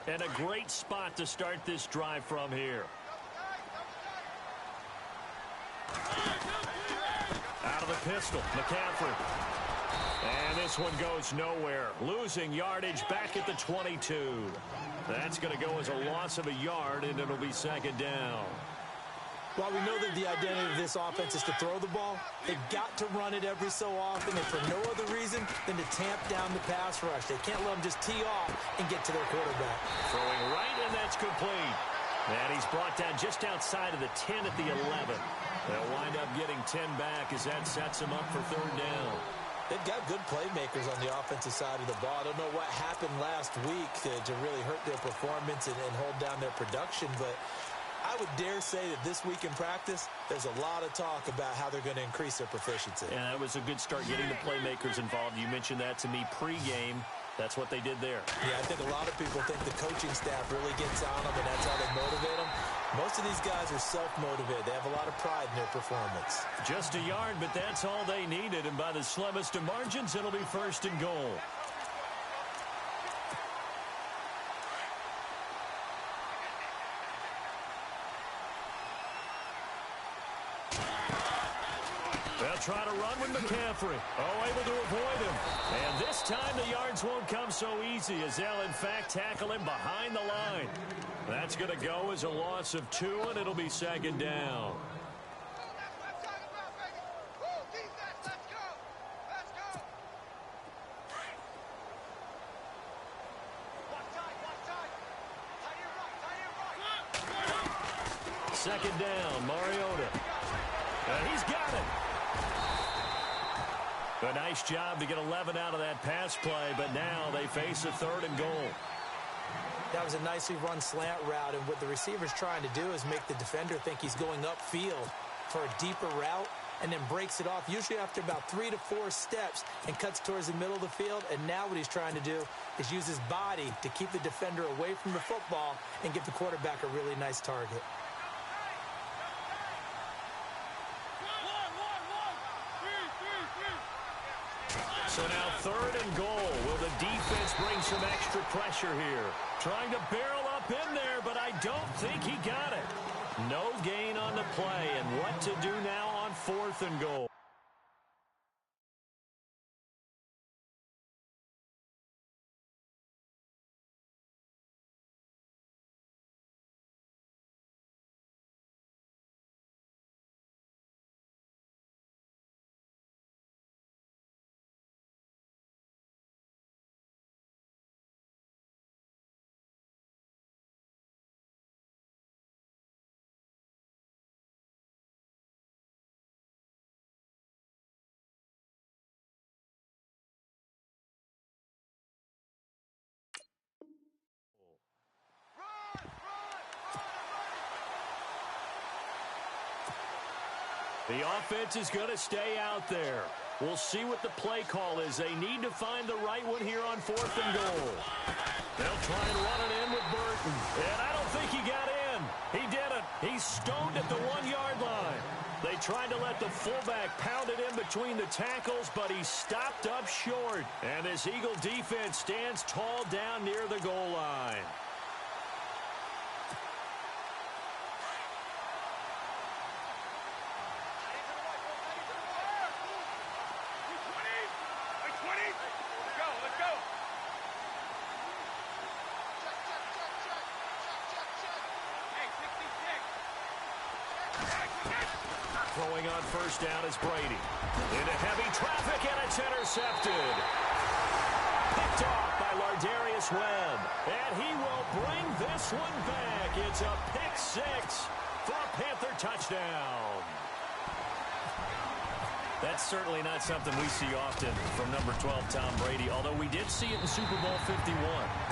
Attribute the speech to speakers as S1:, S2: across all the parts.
S1: And a great spot to start this drive from here. Out of the pistol, McCaffrey. And this one goes nowhere. Losing yardage back at the 22. That's going to go as a loss of a yard, and it'll be second down.
S2: While we know that the identity of this offense is to throw the ball, they've got to run it every so often, and for no other reason than to tamp down the pass rush. They can't let them just tee off and get to their quarterback.
S1: Throwing right, and that's complete. And he's brought down just outside of the 10 at the 11. They'll wind up getting 10 back as that sets him up for third down.
S2: They've got good playmakers on the offensive side of the ball. I don't know what happened last week to really hurt their performance and hold down their production, but I would dare say that this week in practice, there's a lot of talk about how they're going to increase their proficiency.
S1: And that was a good start getting the playmakers involved. You mentioned that to me pregame. That's what they did there.
S2: Yeah, I think a lot of people think the coaching staff really gets on them, and that's how they motivate them. Most of these guys are self-motivated. They have a lot of pride in their performance.
S1: Just a yard, but that's all they needed. And by the slimmest of margins, it'll be first and goal. They'll try to run with McCaffrey. Oh, able to avoid him. And this time the yards won't come so easy as they'll, in fact, tackle him behind the line. That's going to go as a loss of 2, and it'll be second down. Second down, Mariota. And he's got it. A nice job to get 11 out of that pass play, but now they face a third and goal.
S2: That was a nicely run slant route, and what the receiver's trying to do is make the defender think he's going upfield for a deeper route and then breaks it off, usually after about 3 to 4 steps, and cuts towards the middle of the field. And now what he's trying to do is use his body to keep the defender away from the football and give the quarterback a really nice target.
S1: So now third and goal. Will the defense bring some extra pressure here? Trying to barrel up in there, but I don't think he got it. No gain on the play, and what to do now on fourth and goal. The offense is going to stay out there. We'll see what the play call is. They need to find the right one here on fourth and goal. They'll try and run it in with Burton. And I don't think he got in. He didn't. He's stoned at the 1-yard line. They tried to let the fullback pound it in between the tackles, but he stopped up short. And this Eagle defense stands tall down near the goal line. Throwing on first down is Brady. Into heavy traffic, and it's intercepted. Picked off by Lardarius Webb. And he will bring this one back. It's a pick 6 for a Panther touchdown. That's certainly not something we see often from number 12, Tom Brady, although we did see it in Super Bowl 51.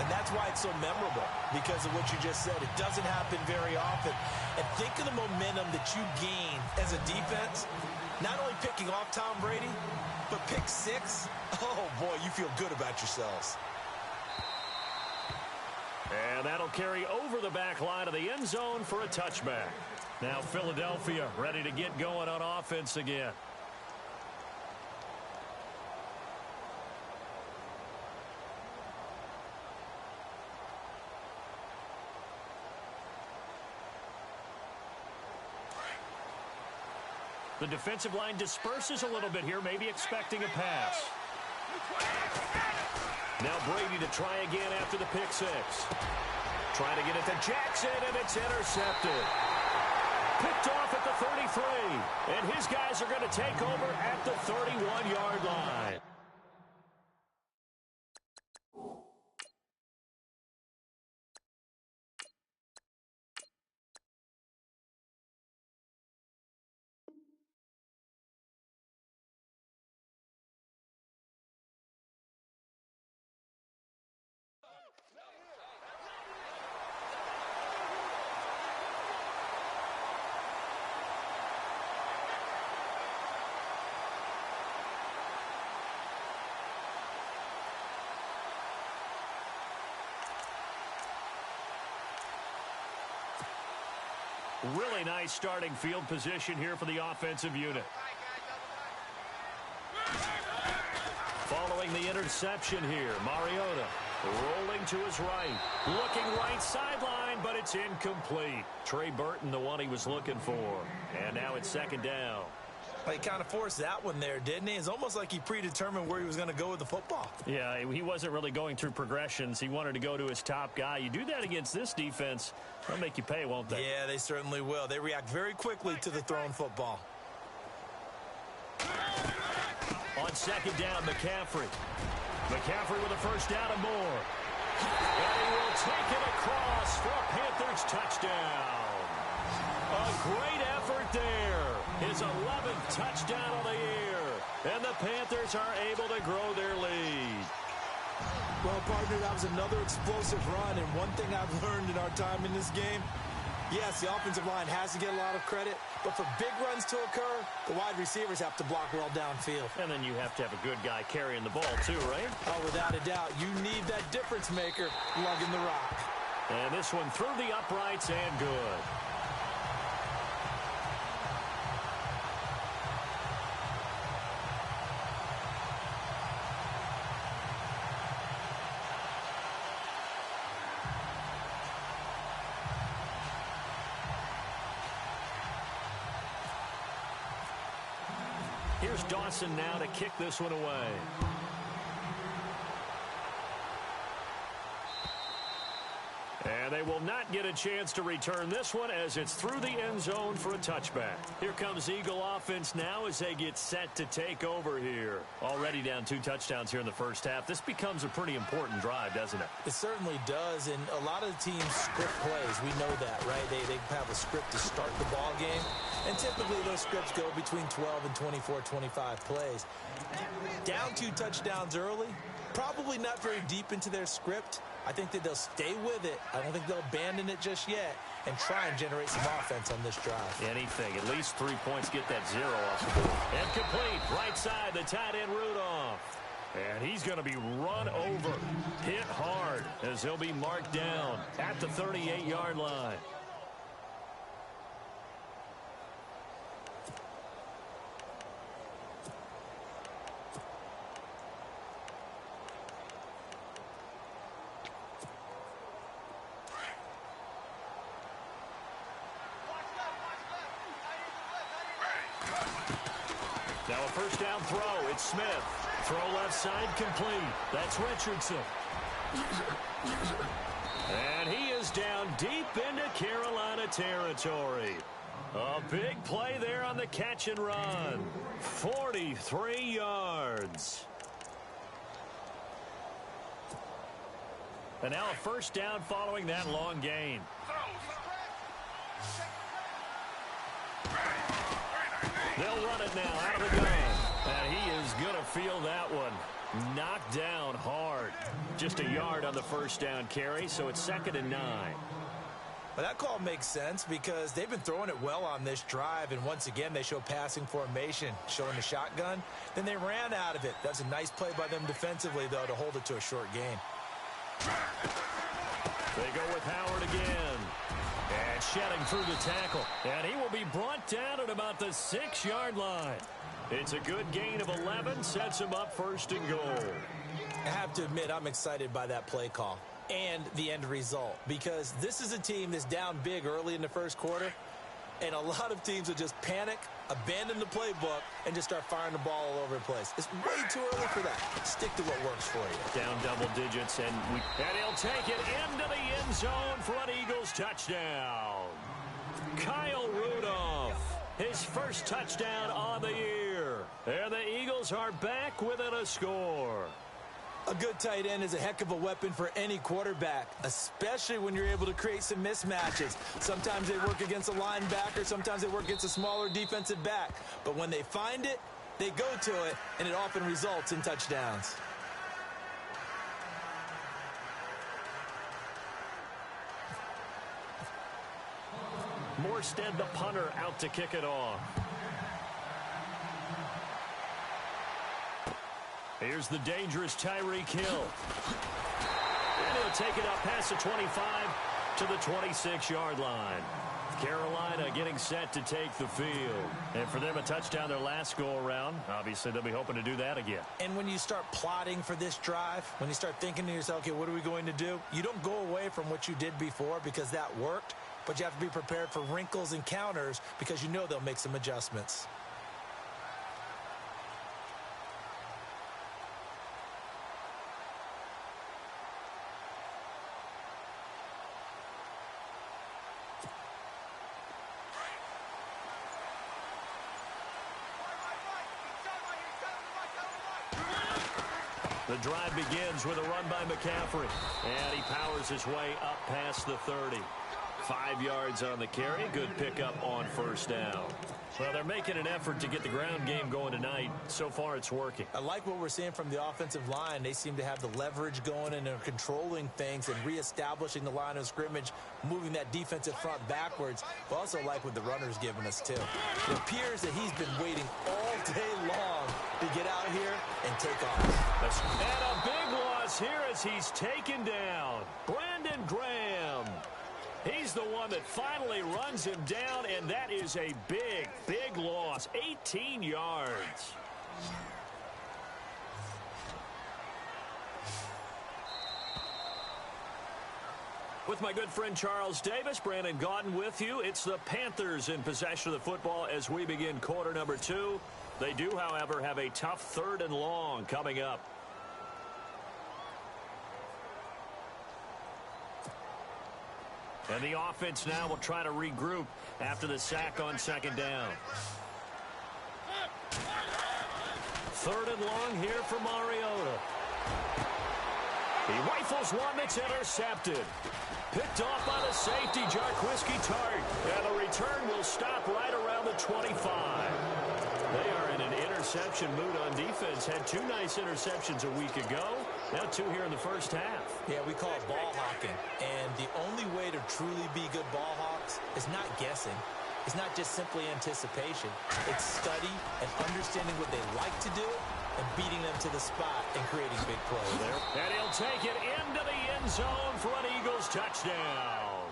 S2: And that's why it's so memorable, because of what you just said. It doesn't happen very often. And think of the momentum that you gain as a defense, not only picking off Tom Brady, but pick 6. Oh, boy, you feel good about yourselves.
S1: And that'll carry over the back line of the end zone for a touchback. Now Philadelphia ready to get going on offense again. The defensive line disperses a little bit here, maybe expecting a pass. Now Brady to try again after the pick six. Trying to get it to Jackson, and it's intercepted. Picked off at the 33, and his guys are going to take over at the 31-yard line. Really nice starting field position here for the offensive unit. Following the interception here, Mariota rolling to his right. Looking right sideline, but it's incomplete. Trey Burton, the one he was looking for. And now it's second down.
S2: Well, he kind of forced that one there, didn't he? It's almost like he predetermined where he was going to go with the football.
S1: Yeah, he wasn't really going through progressions. He wanted to go to his top guy. You do that against this defense, they'll make you pay, won't they?
S2: Yeah, they certainly will. They react very quickly to the thrown football.
S1: On second down, McCaffrey. McCaffrey with a first down and more. And he will take it across for a Panthers touchdown. A great effort there. His 11th touchdown of the year. And the Panthers are able to grow their lead.
S2: Well, partner, that was another explosive run. And one thing I've learned in our time in this game, yes, the offensive line has to get a lot of credit. But for big runs to occur, the wide receivers have to block well downfield.
S1: And then you have to have a good guy carrying the ball too, right?
S2: Oh, without a doubt. You need that difference maker lugging the rock.
S1: And this one through the uprights and good. Here's Dawson now to kick this one away. And they will not get a chance to return this one as it's through the end zone for a touchback. Here comes Eagle offense now as they get set to take over here. Already down 2 touchdowns here in the first half. This becomes a pretty important drive, doesn't it?
S2: It certainly does, and a lot of the teams script plays. We know that, right? They have a script to start the ball game, and typically those scripts go between 12 and 24, 25 plays. Down 2 touchdowns early, probably not very deep into their script. I think that they'll stay with it. I don't think they'll abandon it just yet and try and generate some offense on this drive.
S1: Anything. At least 3 points, get that 0 off the board. And complete. Right side, the tight end Rudolph. And he's going to be run over. Hit hard as he'll be marked down at the 38-yard line. Now a first down throw. It's Smith. Throw left side complete. That's Richardson. And he is down deep into Carolina territory. A big play there on the catch and run. 43 yards. And now a first down following that long gain. They'll run it now out of the gun. And he is going to feel that one. Knocked down hard. Just a yard on the first down carry, so it's 2nd and 9.
S2: Well, that call makes sense because they've been throwing it well on this drive, and once again they show passing formation, showing the shotgun. Then they ran out of it. That's a nice play by them defensively, though, to hold it to a short gain.
S1: They go with Howard again. And shedding through the tackle. And he will be brought down at about the 6-yard line. It's a good gain of 11, sets him up 1st and goal.
S2: I have to admit, I'm excited by that play call and the end result because this is a team that's down big early in the first quarter. And a lot of teams will just panic, abandon the playbook, and just start firing the ball all over the place. It's way too early for that. Stick to what works for you.
S1: Down double digits, and he'll take it into the end zone for an Eagles touchdown. Kyle Rudolph, his first touchdown on the year. And the Eagles are back within a score.
S2: A good tight end is a heck of a weapon for any quarterback, especially when you're able to create some mismatches. Sometimes they work against a linebacker, sometimes they work against a smaller defensive back. But when they find it, they go to it, and it often results in touchdowns.
S1: Morstead, the punter, out to kick it off. Here's the dangerous Tyreek Hill. And he'll take it up past the 25 to the 26-yard line. Carolina getting set to take the field. And for them, a touchdown their last go-around. Obviously, they'll be hoping to do that again.
S2: And when you start plotting for this drive, when you start thinking to yourself, okay, what are we going to do? You don't go away from what you did before because that worked, but you have to be prepared for wrinkles and counters because you know they'll make some adjustments.
S1: The drive begins with a run by McCaffrey. And he powers his way up past the 30. 5 yards on the carry. Good pickup on first down. Well, they're making an effort to get the ground game going tonight. So far, it's working.
S2: I like what we're seeing from the offensive line. They seem to have the leverage going and are controlling things and reestablishing the line of scrimmage, moving that defensive front backwards. But also like what the runner's giving us, too. It appears that he's been waiting all day long to get out here and take off.
S1: And a big loss here as he's taken down. Brandon Graham. He's the one that finally runs him down, and that is a big, big loss. 18 yards. With my good friend Charles Davis, Brandon Gaudin with you. It's the Panthers in possession of the football as we begin quarter number 2. They do, however, have a tough 3rd and long coming up. And the offense now will try to regroup after the sack on 2nd down. 3rd and long here for Mariota. He rifles one that's intercepted. Picked off by the safety, Jarquiski Tart. And the return will stop right around the 25. They are in an interception mood on defense. Had 2 nice interceptions a week ago. Now 2 here in the first half.
S2: Yeah, we call it ball hawking. And the only way to truly be good ball hawks is not guessing. It's not just simply anticipation. It's study and understanding what they like to do and beating them to the spot and creating big plays.
S1: And he'll take it into the end zone for an Eagles touchdown.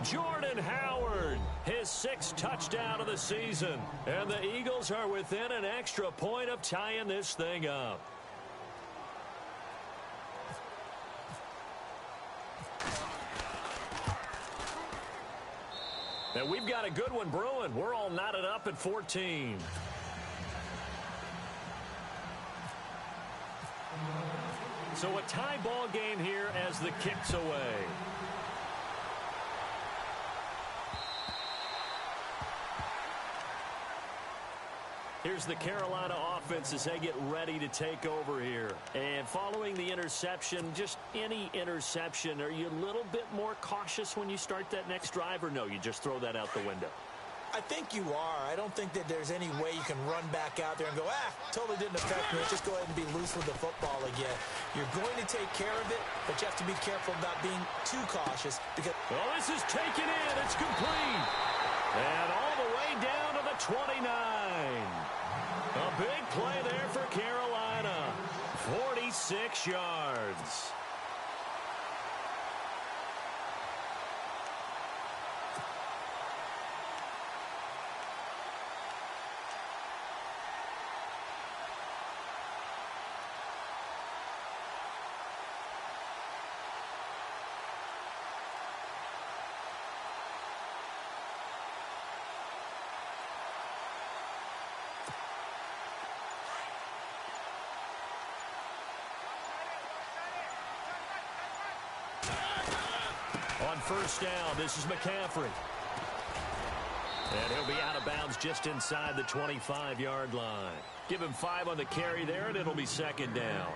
S1: Jordan Howard, his 6th touchdown of the season. And the Eagles are within an extra point of tying this thing up. And we've got a good one brewing. We're all knotted up at 14. So a tie ball game here as the kick's away. Here's the Carolina offense as they get ready to take over here. And following the interception, just any interception, are you a little bit more cautious when you start that next drive, or no, you just throw that out the window?
S2: I think you are. I don't think that there's any way you can run back out there and go, totally didn't affect me. Let's just go ahead and be loose with the football again. You're going to take care of it, but you have to be careful about being too cautious because...
S1: Well, this is taken in. It's complete. And all the way down to the 29. A big play there for Carolina. 46 yards. On first down, this is McCaffrey. And he'll be out of bounds just inside the 25-yard line. Give him 5 on the carry there, and it'll be second down.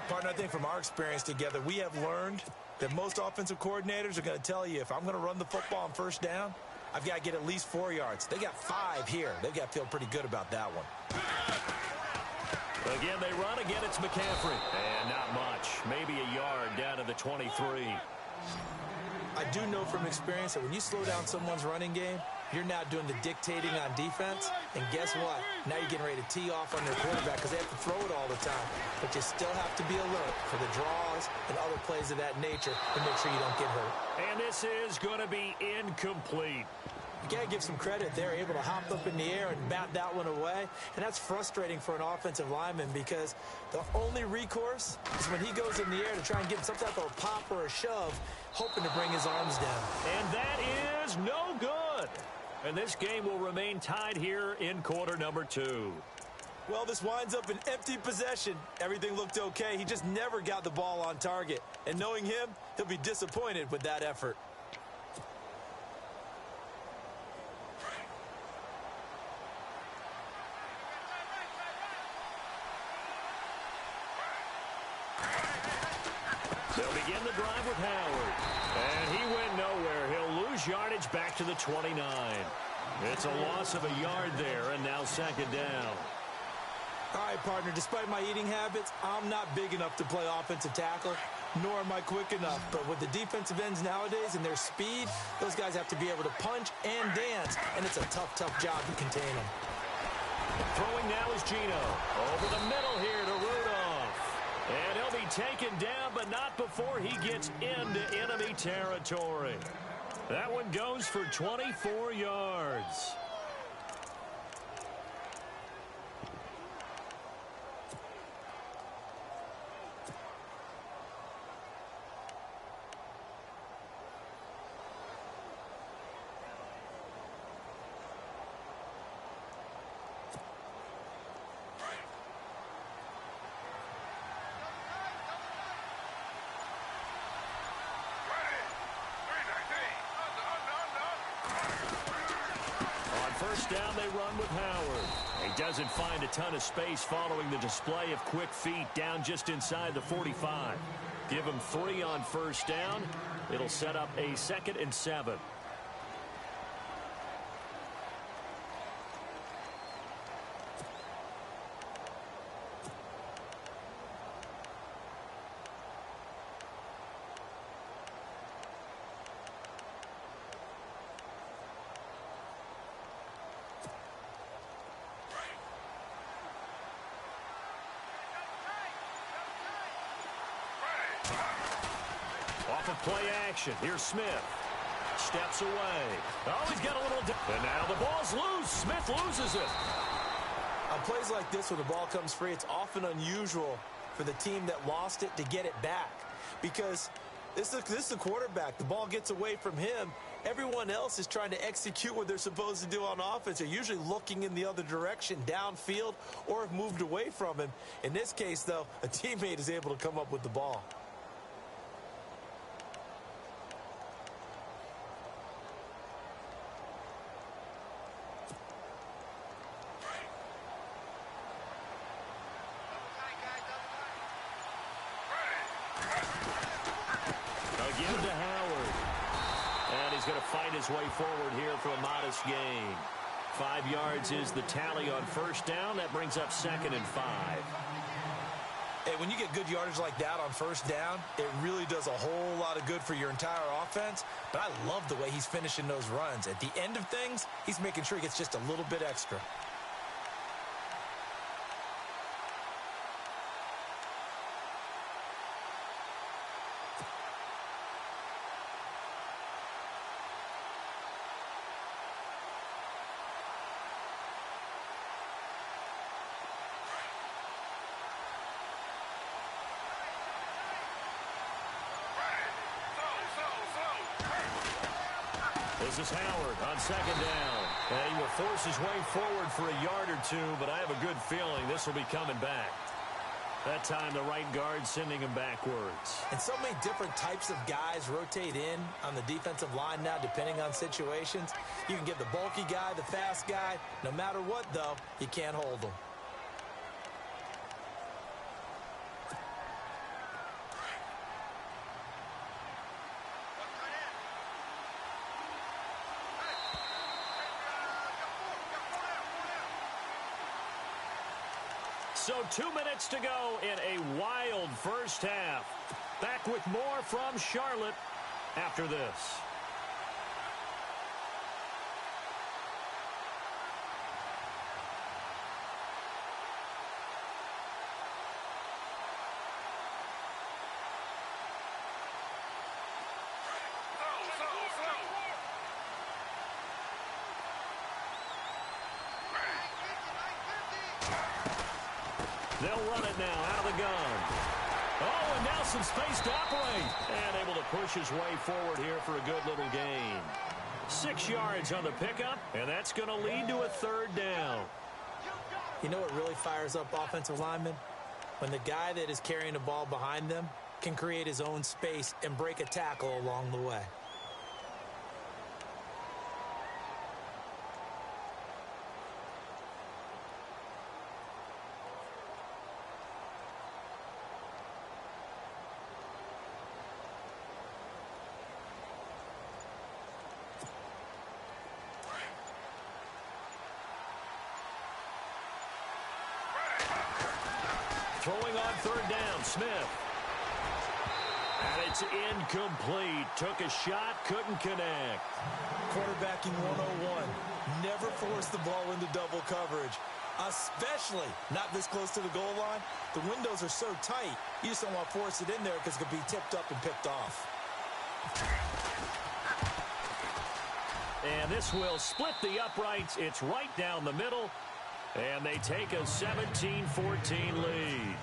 S2: Partner, I think from our experience together, we have learned that most offensive coordinators are going to tell you, if I'm going to run the football on first down, I've got to get at least 4 yards. They got 5 here. They've got to feel pretty good about that one.
S1: Again, they run. Again, it's McCaffrey. And not much. Maybe a yard down to the 23.
S2: I do know from experience that when you slow down someone's running game, you're now doing the dictating on defense. And guess what? Now you're getting ready to tee off on their quarterback because they have to throw it all the time. But you still have to be alert for the draws and other plays of that nature to make sure you don't get hurt.
S1: And this is going to be incomplete.
S2: You got to give some credit. They're able to hop up in the air and bat that one away. And that's frustrating for an offensive lineman because the only recourse is when he goes in the air to try and get some type of a pop or a shove, hoping to bring his arms down.
S1: And that is no good. And this game will remain tied here in quarter number 2.
S2: Well, this winds up an empty possession. Everything looked okay. He just never got the ball on target. And knowing him, he'll be disappointed with that effort.
S1: They'll begin the drive with Howard. And he went nowhere. He'll lose yardage back to the 29. It's a loss of a yard there, and now second down.
S2: All right, partner, despite my eating habits, I'm not big enough to play offensive tackle, nor am I quick enough. But with the defensive ends nowadays and their speed, those guys have to be able to punch and dance, and it's a tough, tough job to contain them.
S1: Throwing now is Gino. Over the middle here to Rudolph. And he'll be taken down, but not before he gets into enemy territory. That one goes for 24 yards. First down, they run with Howard. He doesn't find a ton of space following the display of quick feet down just inside the 45. Give him 3 on first down. It'll set up a 2nd and 7. Off of play action. Here's Smith. Steps away. Oh, he's got a little... And now the ball's loose. Smith loses it.
S2: On plays like this where the ball comes free, it's often unusual for the team that lost it to get it back. Because this is the quarterback. The ball gets away from him. Everyone else is trying to execute what they're supposed to do on offense. They're usually looking in the other direction, downfield, or have moved away from him. In this case, though, a teammate is able to come up with the ball.
S1: Again to Howard. And he's going to fight his way forward here for a modest gain. 5 yards is the tally on first down. That brings up 2nd and 5.
S2: Hey, when you get good yardage like that on first down, it really does a whole lot of good for your entire offense. But I love the way he's finishing those runs. At the end of things, he's making sure he gets just a little bit extra.
S1: This is Howard on 2nd down. And he will force his way forward for a yard or two, but I have a good feeling this will be coming back. That time the right guard sending him backwards.
S2: And so many different types of guys rotate in on the defensive line now, depending on situations. You can get the bulky guy, the fast guy. No matter what, though, you can't hold them.
S1: So 2 minutes to go in a wild first half. Back with more from Charlotte after this. They'll run it now out of the gun. Oh, and now some space to operate. And able to push his way forward here for a good little gain. 6 yards on the pickup, and that's going to lead to a third down.
S2: You know what really fires up offensive linemen? When the guy that is carrying the ball behind them can create his own space and break a tackle along the way.
S1: Throwing on third down, Smith. And it's incomplete. Took a shot, couldn't connect.
S2: Quarterbacking 101. Never force the ball into double coverage, especially not this close to the goal line. The windows are so tight, you just don't want to force it in there because it could be tipped up and picked off.
S1: And this will split the uprights. It's right down the middle. And they take a 17-14 lead.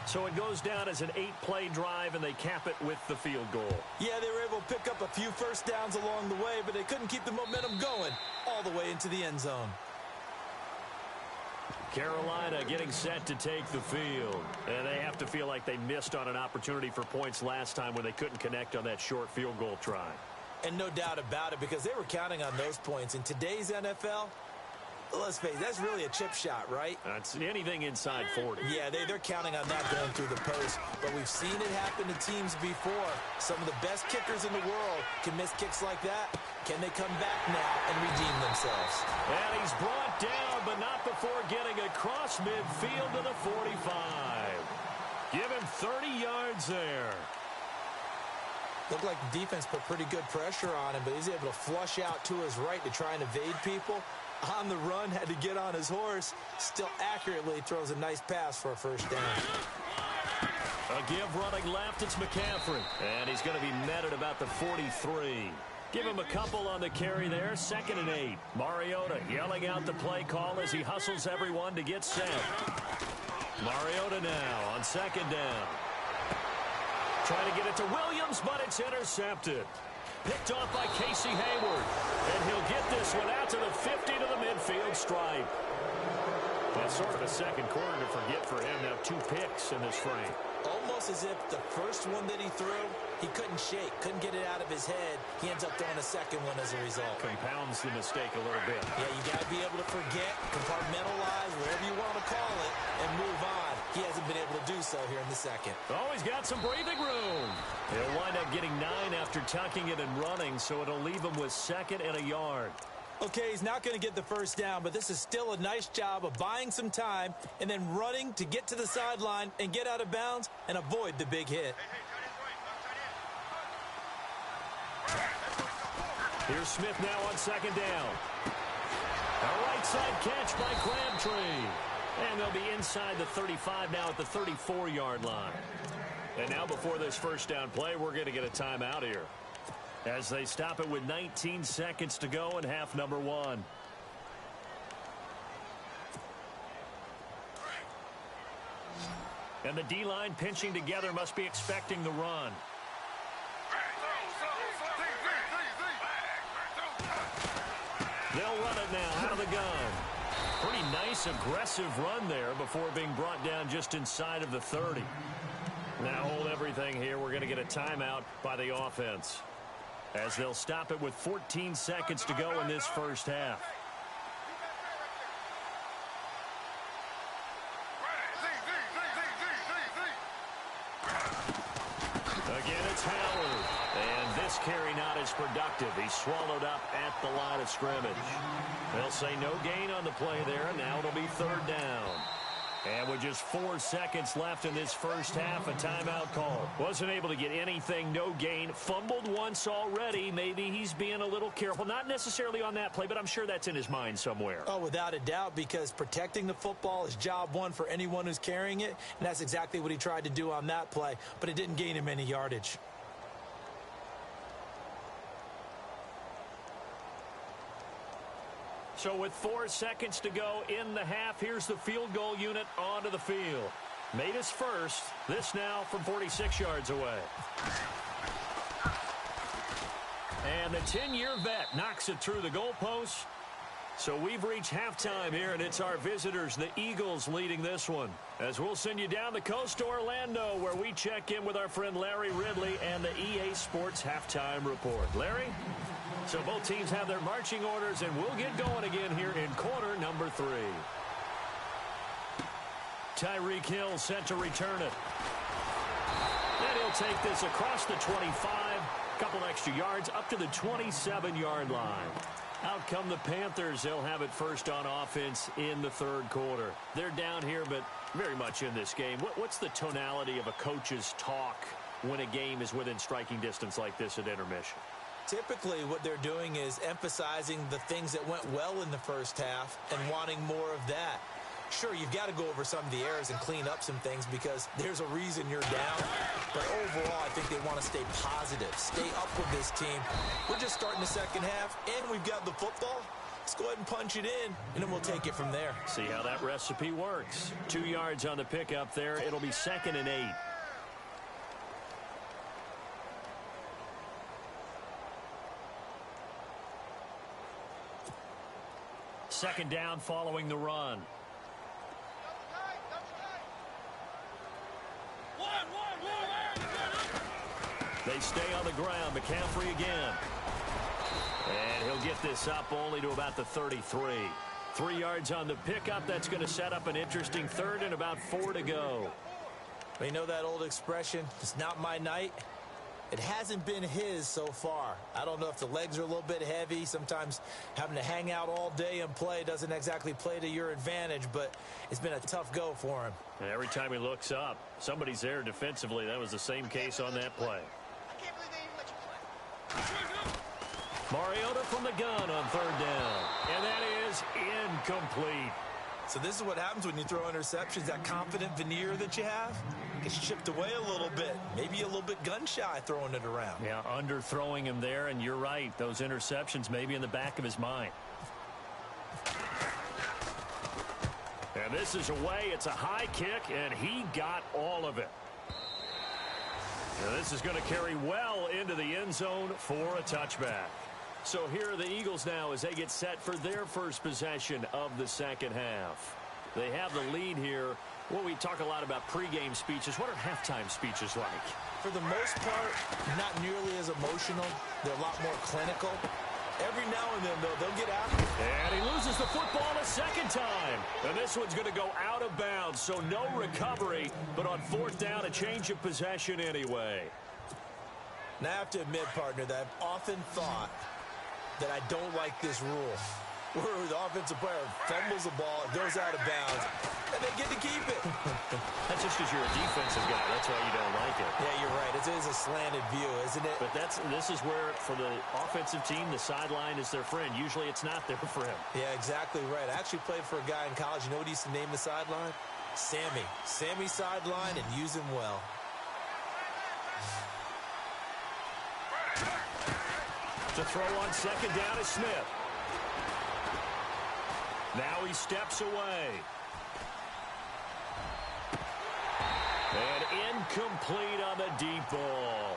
S1: So it goes down as an 8-play drive, and they cap it with the field goal.
S2: Yeah, they were able to pick up a few first downs along the way, but they couldn't keep the momentum going all the way into the end zone.
S1: Carolina getting set to take the field. And they have to feel like they missed on an opportunity for points last time when they couldn't connect on that short field goal try.
S2: And no doubt about it, because they were counting on those points. In today's NFL, let's face it, that's really a chip shot, right?
S1: That's anything inside 40.
S2: Yeah, they're counting on that going through the post. But we've seen it happen to teams before. Some of the best kickers in the world can miss kicks like that. Can they come back now and redeem themselves?
S1: And he's brought down, but not before getting across midfield to the 45. Give him 30 yards there.
S2: Looked like the defense put pretty good pressure on him, but he's able to flush out to his right to try and evade people. On the run, had to get on his horse. Still accurately throws a nice pass for a first down.
S1: A give running left, it's McCaffrey. And he's going to be met at about the 43. Give him a couple on the carry there, 2nd and 8. Mariota yelling out the play call as he hustles everyone to get set. Mariota now on 2nd down. Trying to get it to Williams, but it's intercepted. Picked off by Casey Hayward. And he'll get this one out to the 50 to the midfield stripe. That's sort of a second quarter to forget for him. Now 2 picks in this frame.
S2: Almost as if the first one that he threw, he couldn't shake, couldn't get it out of his head. He ends up throwing a second one as a result.
S1: Compounds the mistake a little bit.
S2: Yeah, you got to be able to forget, compartmentalize, whatever you want to call it, and move on. He hasn't been able to do so here in the second.
S1: Oh, he's got some breathing room. He'll wind up getting 9 after tucking it and running, so it'll leave him with 2nd and a yard.
S2: Okay, he's not going to get the first down, but this is still a nice job of buying some time and then running to get to the sideline and get out of bounds and avoid the big hit.
S1: Here's Smith now on 2nd down. A right side catch by Crabtree. And they'll be inside the 35 now at the 34-yard line. And now before this first down play, we're going to get a timeout here, as they stop it with 19 seconds to go in half number 1. And the D-line pinching together must be expecting the run. They'll run it now out of the gun. Pretty nice, aggressive run there before being brought down just inside of the 30. Now hold everything here. We're going to get a timeout by the offense, as they'll stop it with 14 seconds to go in this first half. Again, it's Howard. And this carry not as productive. He's swallowed up at the line of scrimmage. They'll say no gain on the play there. Now it'll be third down. And with just 4 seconds left in this first half, a timeout call. Wasn't able to get anything, no gain. Fumbled once already. Maybe he's being a little careful. Not necessarily on that play, but I'm sure that's in his mind somewhere.
S2: Oh, without a doubt, because protecting the football is job one for anyone who's carrying it, and that's exactly what he tried to do on that play, but it didn't gain him any yardage.
S1: So with 4 seconds to go in the half, here's the field goal unit onto the field. Made his first. This now from 46 yards away. And the 10-year vet knocks it through the goalpost. So we've reached halftime here, and it's our visitors, the Eagles, leading this one. As we'll send you down the coast to Orlando, where we check in with our friend Larry Ridley and the EA Sports Halftime Report. Larry? So both teams have their marching orders, and we'll get going again here in quarter number 3. Tyreek Hill set to return it. And he'll take this across the 25, couple extra yards, up to the 27-yard line. Out come the Panthers. They'll have it first on offense in the third quarter. They're down here, but very much in this game. What's the tonality of a coach's talk when a game is within striking distance like this at intermission?
S2: Typically, what they're doing is emphasizing the things that went well in the first half and wanting more of that. Sure, you've got to go over some of the errors and clean up some things because there's a reason you're down. But overall, I think they want to stay positive, stay up with this team. We're just starting the second half, and we've got the football. Let's go ahead and punch it in, and then we'll take it from there.
S1: See how that recipe works. 2 yards on the pickup there. It'll be 2nd and 8. Second down following the run. They stay on the ground. McCaffrey again. And he'll get this up only to about the 33. 3 yards on the pickup. That's going to set up an interesting third and about 4 to go.
S2: You know that old expression, it's not my night? It hasn't been his so far. I don't know if the legs are a little bit heavy. Sometimes having to hang out all day and play doesn't exactly play to your advantage, but it's been a tough go for him.
S1: And every time he looks up, somebody's there defensively. That was the same case on that play.
S3: I can't believe they even let you play.
S1: Mariota from the gun on third down. And that is incomplete.
S2: So this is what happens when you throw interceptions. That confident veneer that you have gets chipped away a little bit. Maybe a little bit gun-shy throwing it around.
S1: Yeah, underthrowing him there, and you're right. Those interceptions maybe in the back of his mind. And this is away. It's a high kick, and he got all of it. Now this is going to carry well into the end zone for a touchback. So here are the Eagles now as they get set for their first possession of the second half. They have the lead here. Well, we talk a lot about pregame speeches. What are halftime speeches like?
S2: For the most part, not nearly as emotional. They're a lot more clinical. Every now and then, though, they'll get out.
S1: And he loses the football a second time. And this one's going to go out of bounds, so no recovery. But on fourth down, a change of possession anyway.
S2: Now, I have to admit, partner, that I've often thought that I don't like this rule, where the offensive player fumbles the ball, it goes out of bounds, and they get to keep it.
S1: That's just because you're a defensive guy. That's why you don't like it.
S2: Yeah, you're right. It is a slanted view, isn't it?
S1: But this is where, for the offensive team, the sideline is their friend. Usually it's not there for him.
S2: Yeah, exactly right. I actually played for a guy in college. You know what he used to name the sideline? Sammy. Sammy sideline, and use him well.
S1: To throw on second down is Smith. Now he steps away. And incomplete on the deep ball.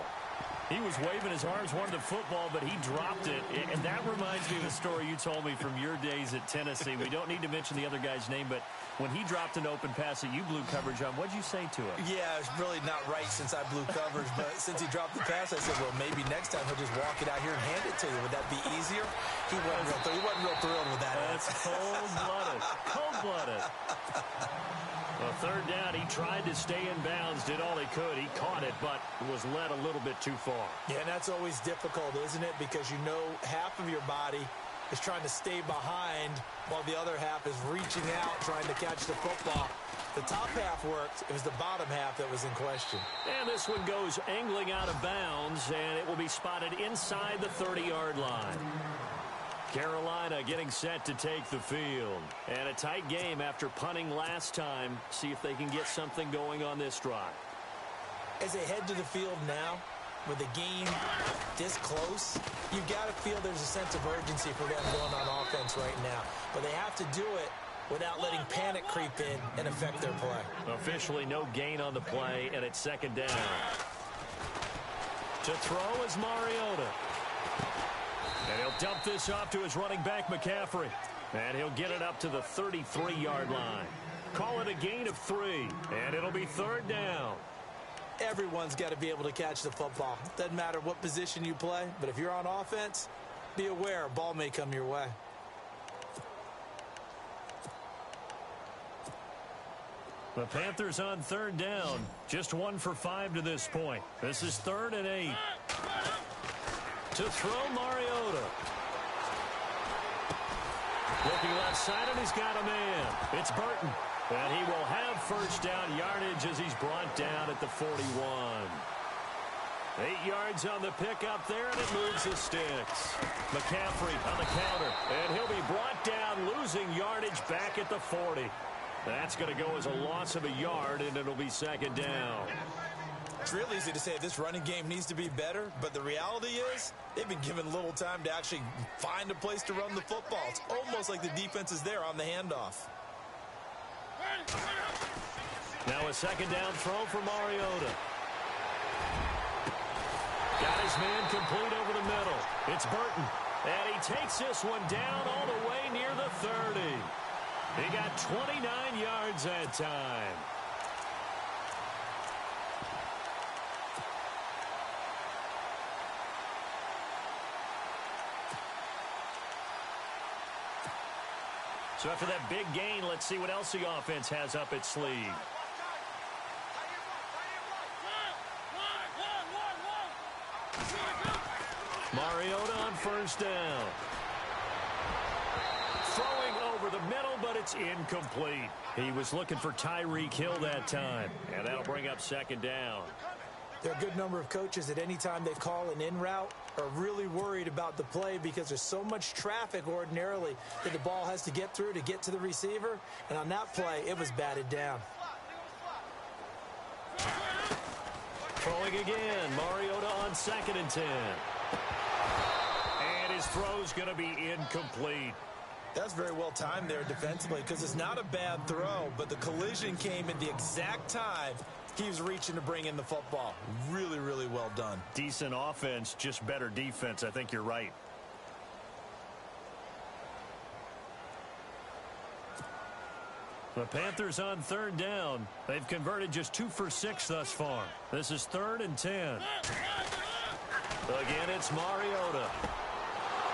S1: He was waving his arms, wanted the football, but he dropped it. And that reminds me of the story you told me from your days at Tennessee. We don't need to mention the other guy's name, but when he dropped an open pass that you blew coverage on, what'd you say to him?
S2: Yeah, it's really not right since I blew coverage, but since he dropped the pass, I said, well, maybe next time he'll just walk it out here and hand it to you. Would that be easier? He wasn't real thrilled with that.
S1: That's cold-blooded. Cold-blooded. Well, third down, he tried to stay in bounds, did all he could. He caught it, but was led a little bit too far. Yeah, and that's always difficult, isn't it? Because you know half of your body is trying to stay behind while the other half is reaching out, trying to catch the football. The top half worked. It was the bottom half that was in question. And this one goes angling out of bounds, and it will be spotted inside the 30-yard line. Carolina getting set to take the field. And a tight game after punting last time. See if they can get something going on this drive. As they head to the field now, with the game this close, you've got to feel there's a sense of urgency for them going on offense right now. But they have to do it without letting panic creep in and affect their play. Officially no gain on the play, and it's second down. To throw is Mariota. And he'll dump this off to his running back, McCaffrey. And he'll get it up to the 33-yard line. Call it a gain of 3, and it'll be third down. Everyone's got to be able to catch the football. Doesn't matter what position you play, but if you're on offense, be aware a ball may come your way. The Panthers on third down. Just 1 for 5 to this point. This is 3rd and 8. To throw, Mariota. Looking left side, and he's got a man. It's Burton. And he will have first down yardage as he's brought down at the 41. 8 yards on the pickup there, and it moves the sticks. McCaffrey on the counter, and he'll be brought down, losing yardage back at the 40. That's going to go as a loss of a yard, and it'll be second down. It's real easy to say this running game needs to be better, but the reality is they've been given little time to actually find a place to run the football. It's almost like the defense is there on the handoff. Now a second down throw for Mariota. Got his man complete over the middle. It's Burton. And he takes this one down all the way near the 30. He got 29 yards that time. So after that big gain, let's see what else the offense has up its sleeve. Mariota on first down. Throwing over the middle, but it's incomplete. He was looking for Tyreek Hill that time, and that'll bring up second down. There are a good number of coaches at any time they call an in route are really worried about the play because there's so much traffic ordinarily that the ball has to get through to get to the receiver. And on that play, it was batted down. Throwing again. Mariota on 2nd and 10. And his throw's going to be incomplete. That's very well timed there defensively because it's not a bad throw, but the collision came at the exact time he was reaching to bring in the football. Really, really well done. Decent offense, just better defense. I think you're right. The Panthers on third down. They've converted just 2 for 6 thus far. This is 3rd and 10. Again, it's Mariota.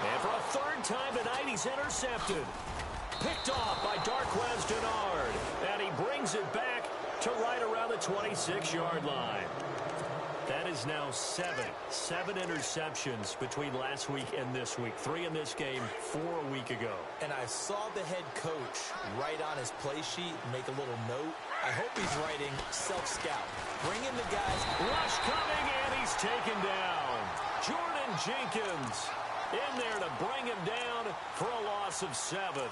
S1: And for a 3rd time tonight, he's intercepted. Picked off by Darquez Denard. And he brings it back to right around the 26-yard line. That is now 7 interceptions between last week and this week. 3 in this game, 4 a week ago. And I saw the head coach write on his play sheet, make a little note. I hope he's writing self-scout. Bring in the guys. Rush coming, and he's taken down. Jordan Jenkins in there to bring him down for a loss of 7.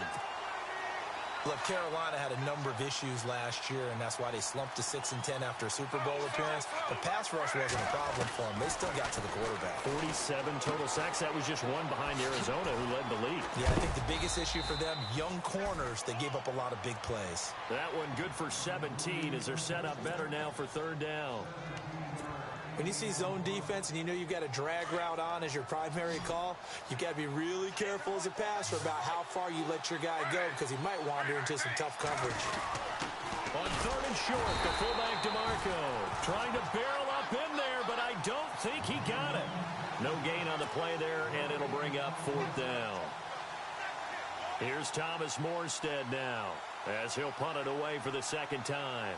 S1: Look, Carolina had a number of issues last year, and that's why they slumped to 6 and 10 after a Super Bowl appearance. The pass rush wasn't a problem for them. They still got to the quarterback. 47 total sacks. That was just 1 behind Arizona, who led the league. Yeah, I think the biggest issue for them, young corners, they gave up a lot of big plays. That one good for 17 as they're set up better now for 3rd down.
S2: When you see zone defense and you know you've got a drag route on as your primary call, you've got to be really careful as a passer about how far you let your guy go because he might wander into some tough coverage.
S1: On 3rd and short, the fullback DeMarco trying to barrel up in there, but I don't think he got it. No gain on the play there, and it'll bring up 4th down. Here's Thomas Morstead now as he'll punt it away for the 2nd time.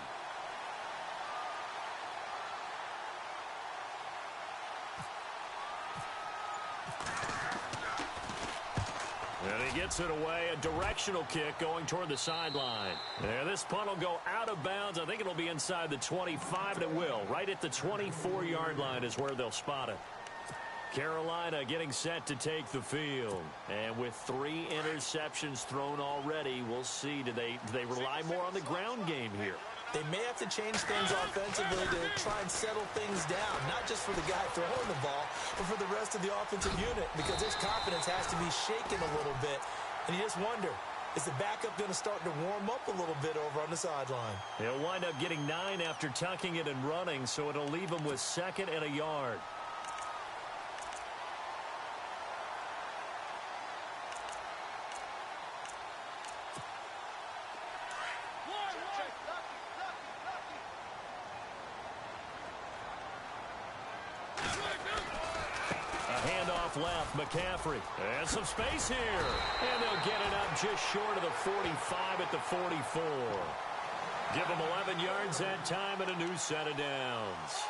S1: And he gets it away, a directional kick going toward the sideline. And this punt will go out of bounds. I think it'll be inside the 25, and it will. Right at the 24-yard line is where they'll spot it. Carolina getting set to take the field. And with 3 interceptions thrown already, we'll see. Do they rely more on the ground game here?
S2: They may have to change things offensively to try and settle things down, not just for the guy throwing the ball, but for the rest of the offensive unit, because his confidence has to be shaken a little bit. And you just wonder, is the backup going to start to warm up a little bit over on the sideline?
S1: He'll wind up getting 9 after tucking it and running, so it'll leave him with 2nd and a yard. Left, McCaffrey, and some space here, and they'll get it up just short of the 45 at the 44. Give them 11 yards that time and a new set of downs.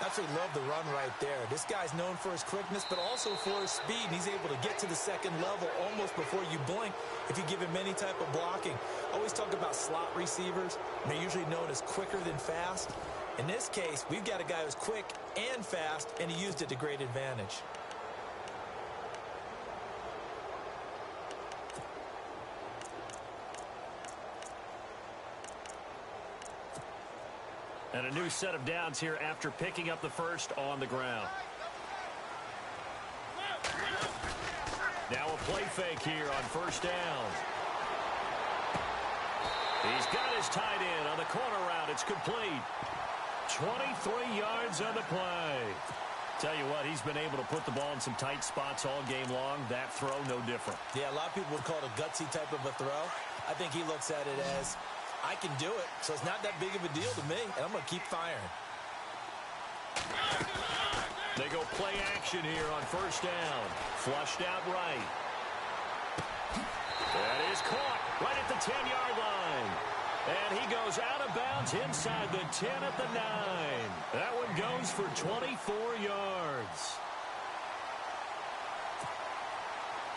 S2: Absolutely love the run right there. This guy's known for his quickness, but also for his speed. He's able to get to the 2nd level almost before you blink if you give him any type of blocking. I always talk about slot receivers, and they're usually known as quicker than fast. In this case, we've got a guy who's quick and fast, and he used it to great advantage.
S1: And a new set of downs here after picking up the first on the ground. Now a play fake here on 1st down. He's got his tight end on the corner route. It's complete. 23 yards on the play. Tell you what, he's been able to put the ball in some tight spots all game long. That throw, no different.
S2: Yeah, a lot of people would call it a gutsy type of a throw. I think he looks at it as, I can do it, so it's not that big of a deal to me, and I'm going to keep firing.
S1: They go play action here on 1st down. Flushed out right. That is caught right at the 10-yard line. And he goes out of bounds inside the 10 at the 9. That one goes for 24 yards.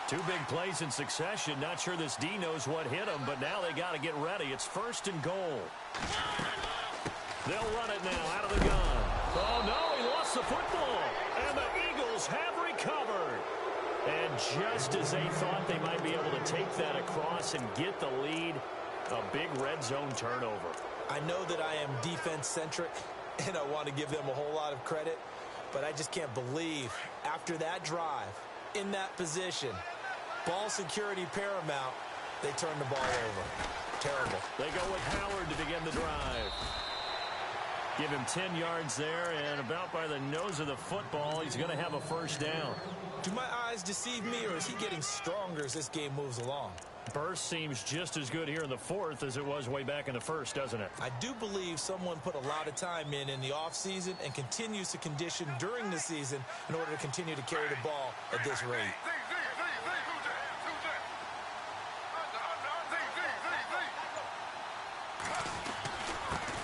S1: 2 big plays in succession. Not sure this D knows what hit him, but now they got to get ready. It's 1st and goal. They'll run it now out of the gun. Oh, no, he lost the football. And the Eagles have recovered. And just as they thought they might be able to take that across and get the lead, a big red zone turnover.
S2: I know that I am defense-centric, and I want to give them a whole lot of credit, but I just can't believe after that drive, in that position, ball security paramount, they turn the ball over. Terrible.
S1: They go with Howard to begin the drive. Give him 10 yards there, and about by the nose of the football, he's going to have a 1st down.
S2: Do my eyes deceive me, or is he getting stronger as this game moves along?
S1: Burst seems just as good here in the 4th as it was way back in the 1st, doesn't it?
S2: I do believe someone put a lot of time in the offseason and continues to condition during the season in order to continue to carry the ball at this rate.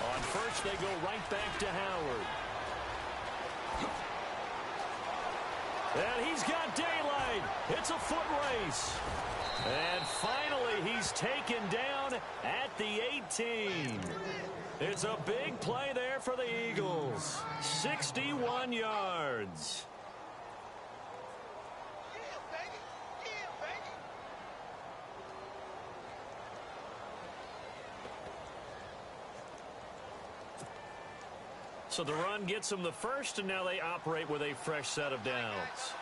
S1: On 1st, they go right back to Howard. And he's got daylight. It's a foot race. And finally, he's taken down at the 18. It's a big play there for the Eagles. 61 yards. So the run gets them the first, and now they operate with a fresh set of downs.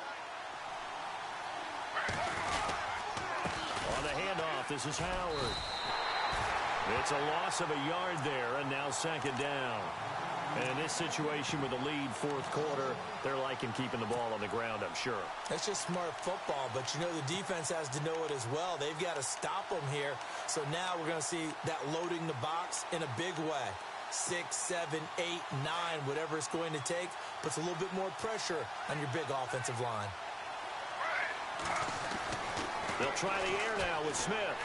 S1: On the handoff, this is Howard. It's a loss of a yard there, and now 2nd down. And in this situation with a lead fourth quarter, they're liking keeping the ball on the ground, I'm sure.
S2: That's just smart football, but you know the defense has to know it as well. They've got to stop them here. So now we're going to see that loading the box in a big way. 6, 7, 8, 9, whatever it's going to take, puts a little bit more pressure on your big offensive line.
S1: They'll try the air now with Smith.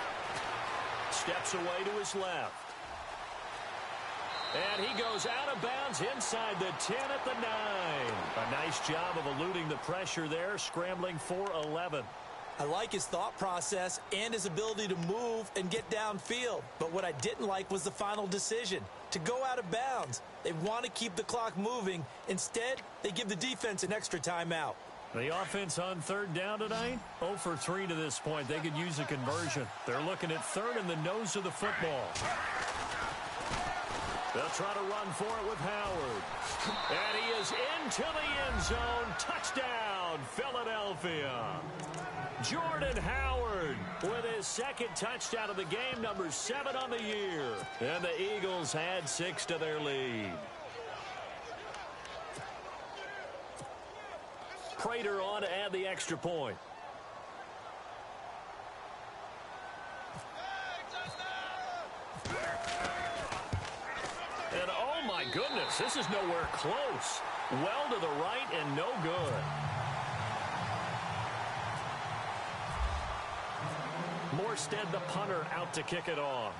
S1: Steps away to his left. And he goes out of bounds inside the 10 at the 9. A nice job of eluding the pressure there, scrambling for 11.
S2: I like his thought process and his ability to move and get downfield. But what I didn't like was the final decision, to go out of bounds. They want to keep the clock moving. Instead, they give the defense an extra timeout.
S1: The offense on third down tonight, 0 for 3 to this point. They could use a conversion. They're looking at third in the nose of the football. They'll try to run for it with Howard. And he is into the end zone. Touchdown, Philadelphia. Jordan Howard with his second touchdown of the game, number 7 on the year. And the Eagles add 6 to their lead. Prater on to add the extra point. And oh my goodness, this is nowhere close. Well to the right and no good. Morstead, the punter, out to kick it off.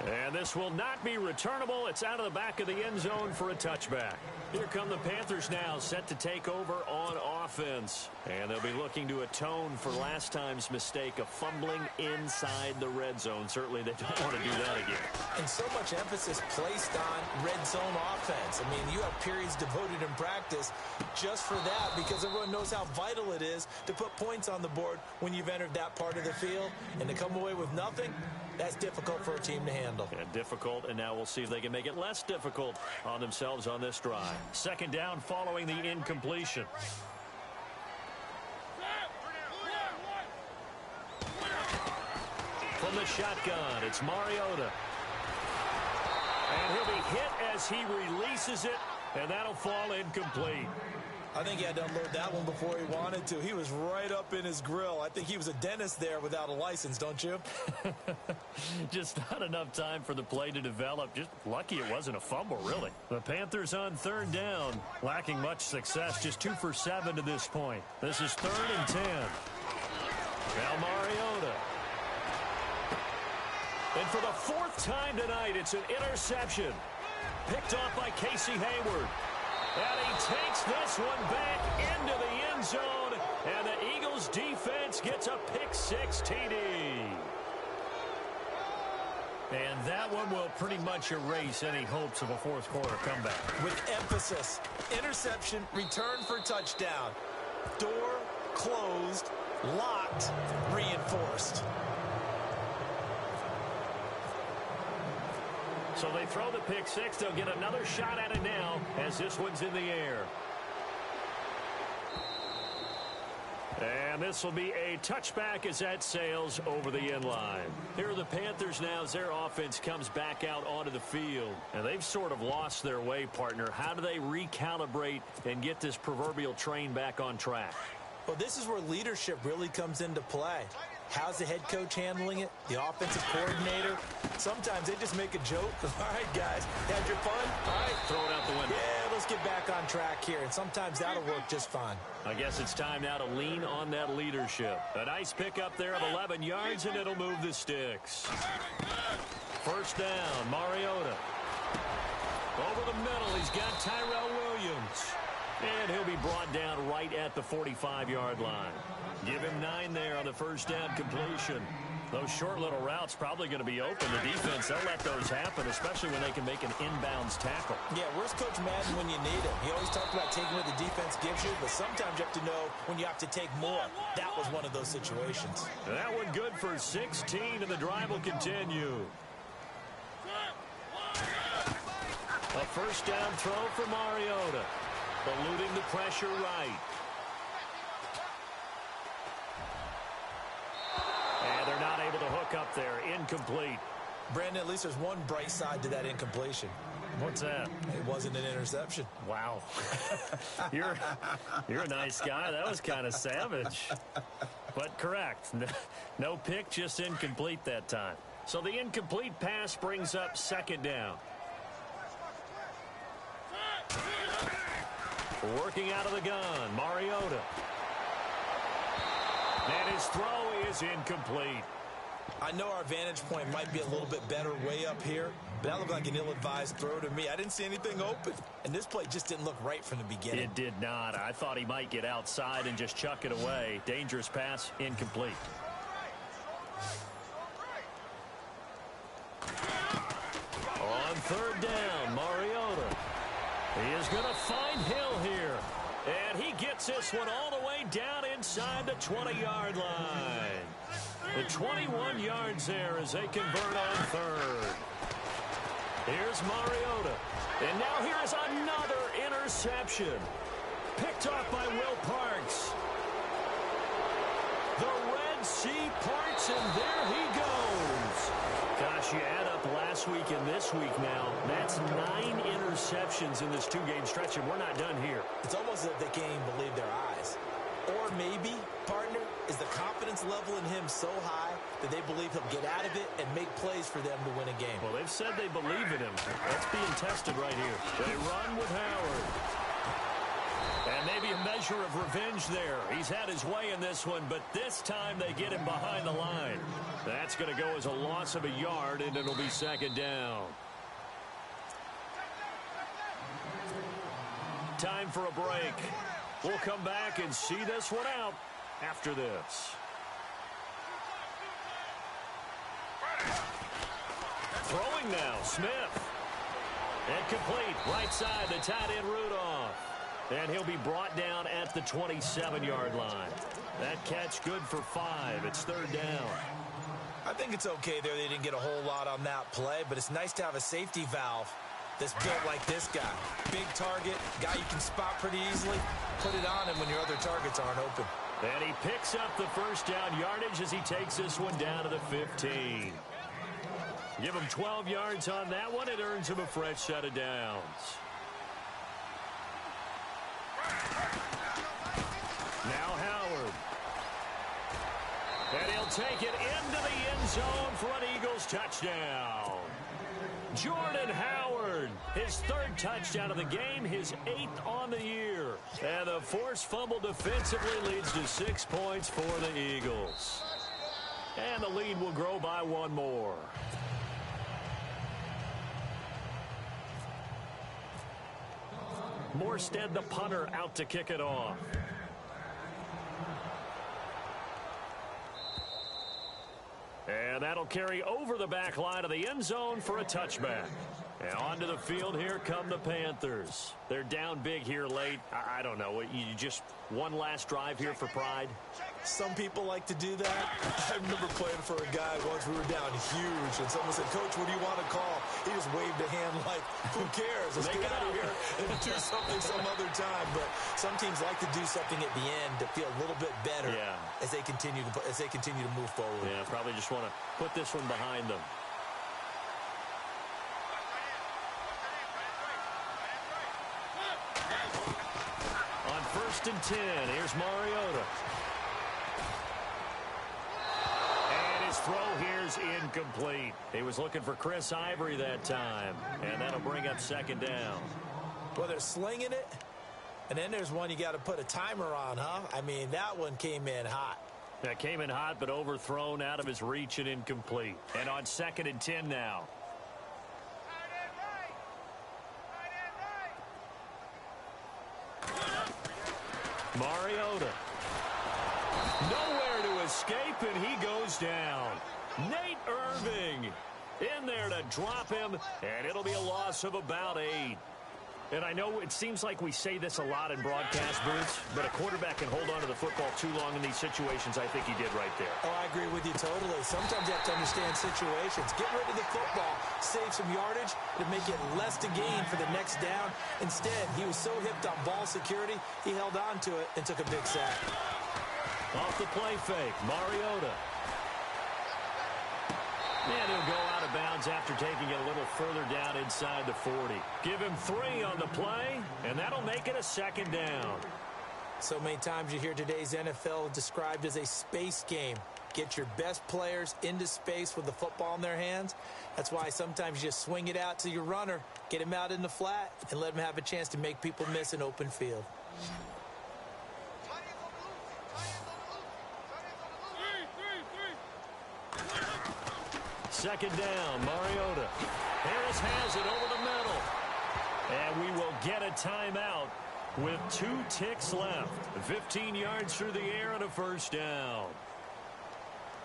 S1: And this will not be returnable. It's out of the back of the end zone for a touchback. Here come the Panthers now, set to take over on offense. And they'll be looking to atone for last time's mistake of fumbling inside the red zone. Certainly they don't want to do that again.
S2: And so much emphasis placed on red zone offense. I mean, you have periods devoted in practice just for that, because everyone knows how vital it is to put points on the board when you've entered that part of the field. And to come away with nothing, that's difficult for a team to handle.
S1: And difficult, and now we'll see if they can make it less difficult on themselves on this drive. Second down following the incompletion. From the shotgun, it's Mariota. And he'll be hit as he releases it, and that'll fall incomplete.
S2: I think he had to unload that one before he wanted to. He was right up in his grill. I think he was a dentist there without a license, don't you?
S1: Just not enough time for the play to develop. Just lucky it wasn't a fumble, really. The Panthers on third down, lacking much success. Just 2 for 7 to this point. This is 3rd and 10. Now Mariota. And for the 4th time tonight, it's an interception. Picked off by Casey Hayward. And he takes this one back into the end zone. And the Eagles defense gets a pick-6 TD. And that one will pretty much erase any hopes of a fourth quarter comeback.
S2: With emphasis, interception, return for touchdown. Door closed, locked, reinforced.
S1: So they throw the pick-6. They'll get another shot at it now as this one's in the air. And this will be a touchback as that sails over the end line. Here are the Panthers now as their offense comes back out onto the field. And they've sort of lost their way, partner. How do they recalibrate and get this proverbial train back on track?
S2: Well, this is where leadership really comes into play. How's the head coach handling it? The offensive coordinator? Sometimes they just make a joke. All right, guys, had your fun? All right,
S1: throw it out the window.
S2: Yeah, let's get back on track here. And sometimes that'll work just fine.
S1: I guess it's time now to lean on that leadership. A nice pickup there of 11 yards, and it'll move the sticks. First down, Mariota. Over the middle, he's got Tyrell Williams. And he'll be brought down right at the 45-yard line. Give him 9 there on the first down completion. Those short little routes probably going to be open. The defense, they'll let those happen, especially when they can make an inbounds tackle.
S2: Yeah, where's Coach Madden when you need him? He always talked about taking what the defense gives you, but sometimes you have to know when you have to take more. That was one of those situations.
S1: And that one good for 16, and the drive will continue. A first down throw for Mariota. Eluding the pressure right. And they're not able to hook back up there, incomplete.
S2: Brandon, at least there's one bright side to that incompletion.
S1: What's that?
S2: It wasn't an interception.
S1: Wow. You're a nice guy. That was kind of savage. But correct. No pick, just incomplete that time. So the incomplete pass brings up second down. Working out of the gun, Mariota. And his throw is incomplete.
S2: I know our vantage point might be a little bit better way up here, but that looked like an ill-advised throw to me. I didn't see anything open, and this play just didn't look right from the beginning.
S1: It did not. I thought he might get outside and just chuck it away. Dangerous pass, incomplete. On third down, Mariota. He is going to find Hill here. And he gets this one all the way down inside the 20-yard line. The 21 yards there as they convert on third. Here's Mariota. And now here's another interception. Picked off by Will Parks. The Red Sea parts, and there he goes. Gosh, you add up last week and this week now. That's 9 interceptions in this two-game stretch, and we're not done here.
S2: It's almost as if they can't even believe their eyes. Or maybe, partner, is the confidence level in him so high that they believe he'll get out of it and make plays for them to win a game.
S1: Well, they've said they believe in him. That's being tested right here. They run with Howard. And maybe a measure of revenge there. He's had his way in this one, but this time they get him behind the line. That's going to go as a loss of a yard, and it'll be second down. Time for a break. We'll come back and see this one out after this. Throwing now, Smith. And complete, right side, the tight end Rudolph. And he'll be brought down at the 27-yard line. That catch good for 5. It's third down.
S2: I think it's okay there. They didn't get a whole lot on that play, but it's nice to have a safety valve that's built like this guy. Big target, guy you can spot pretty easily. Put it on him when your other targets aren't open.
S1: And he picks up the first down yardage as he takes this one down to the 15. Give him 12 yards on that one. It earns him a fresh set of downs. Now Howard. And he'll take it into the end zone for an Eagles touchdown. Jordan Howard, his third touchdown of the game, his 8th on the year. And the forced fumble defensively leads to 6 points for the Eagles. And the lead will grow by 1 more. Morstead, the punter, out to kick it off. And that'll carry over the back line of the end zone for a touchback. And onto the field, here come the Panthers. They're down big here late. I don't know. You just one last drive here for pride?
S2: Some people like to do that. I remember playing for a guy once. We were down huge, and someone said, "Coach, what do you want to call?" He just waved a hand like, "Who cares? Let's get out of here and do something some other time." But some teams like to do something at the end to feel a little bit better as they continue to move forward.
S1: Yeah, probably just want to put this one behind them. On 1st and 10, here's Mariota. Throw here's incomplete. He was looking for Chris Ivory that time, and that'll bring up second down.
S2: Well, they're slinging it, and then there's one you got to put a timer on, huh? I mean, that one came in hot.
S1: That came in hot, but overthrown out of his reach and incomplete. And on 2nd and 10 now. Mariota. Nowhere to escape, and he goes down. Nate Irving in there to drop him, and it'll be a loss of about 8. And I know it seems like we say this a lot in broadcast booths, but a quarterback can hold on to the football too long in these situations. I think he did right there.
S2: Oh, I agree with you totally. Sometimes you have to understand situations. Get rid of the football, save some yardage to make it less to gain for the next down. Instead, he was so hipped on ball security, he held on to it and took a big sack.
S1: Off the play fake, Mariota. And he'll go out of bounds after taking it a little further down inside the 40. Give him 3 on the play, and that'll make it a 2nd down.
S2: So many times you hear today's NFL described as a space game. Get your best players into space with the football in their hands. That's why sometimes you just swing it out to your runner, get him out in the flat, and let him have a chance to make people miss an open field.
S1: Second down, Mariota. Harris has it over the middle. And we will get a timeout with 2 ticks left. 15 yards through the air and a 1st down.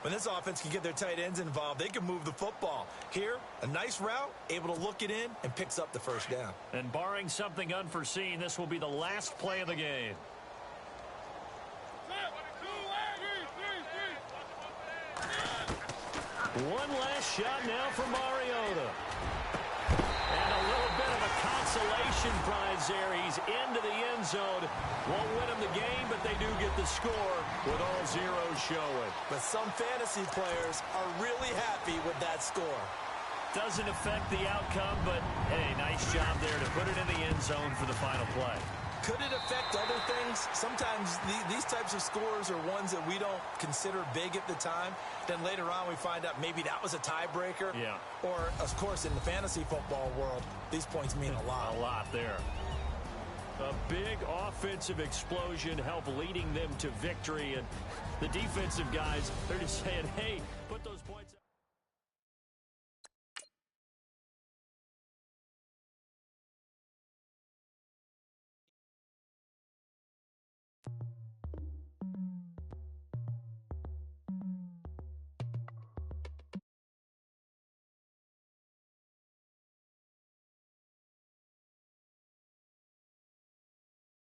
S4: When this offense can get their tight ends involved, they can move the football. Here, a nice route, able to look it in, and picks up the 1st down.
S1: And barring something unforeseen, this will be the last play of the game. One last shot now for Mariota. And a little bit of a consolation prize there. He's into the end zone. Won't win him the game, but they do get the score with all zeros showing.
S2: But some fantasy players are really happy with that score.
S1: Doesn't affect the outcome, but, hey, nice job there to put it in the end zone for the final play.
S2: Could it affect other things? Sometimes these types of scores are ones that we don't consider big at the time. Then later on we find out maybe that was a tiebreaker.
S1: Yeah.
S2: Or, of course, in the fantasy football world, these points mean a lot.
S1: A lot there. A big offensive explosion helped leading them to victory. And the defensive guys, they're just saying, hey, put those